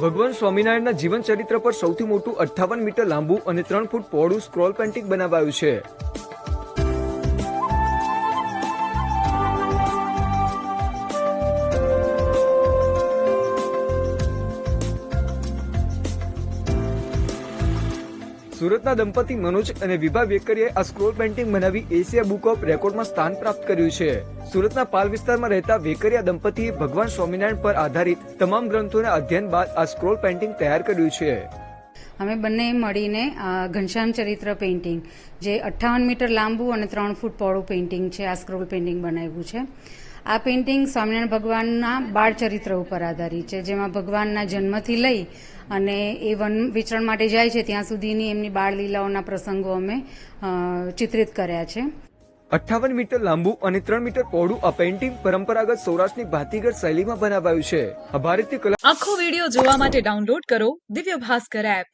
ભગવાન સ્વામિનારાયણના જીવન ચરિત્ર પર સૌથી મોટું 58 મીટર લાંબુ અને 3 ફૂટ પહોળું સ્ક્રોલ પેઇન્ટિંગ બનાવાયું છે. સુરતના દંપતી મનોજ અને વિભા વેકરીએ આ સ્ક્રોલ પેઇન્ટિંગ બનાવી એશિયા બુક ઓફ રેકોર્ડમાં સ્થાન પ્રાપ્ત કર્યું છે. સુરતના પાલ વિસ્તારમાં રહેતા વેકરિયા દંપતીએ ભગવાન સ્વામિનારાયણ પર આધારિત તમામ ગ્રંથોના અધ્યયન બાદ આ સ્ક્રોલ પેઇન્ટિંગ તૈયાર કર્યું છે. અમે બંને મળીને ઘનશ્યામ ચરિત્ર પેઇન્ટિંગ, જે 58 મીટર લાંબુ અને 3 ફૂટ પહોળું પેઇન્ટિંગ છે, આ સ્ક્રોલ પેઇન્ટિંગ બનાવ્યું છે. આ પેઇન્ટિંગ સ્વામિનારાયણ ભગવાનના બાળ ચરિત્ર ઉપર આધારિત છે, જેમાં ભગવાનના જન્મથી લઈ અને એ વન વિચરણ માટે જાય છે ત્યાં સુધીની એમની બાળ લીલાઓના પ્રસંગો અમે ચિત્રિત કર્યા છે. 58 મીટર લાંબુ અને 3 મીટર પહોળું આ પેઇન્ટિંગ પરંપરાગત સૌરાષ્ટ્રની ભાતીગળ શૈલીમાં બનાવાયું છે. આ ભારતીય કલા આખો વિડિયો જોવા માટે ડાઉનલોડ કરો દિવ્ય ભાસ્કર એપ.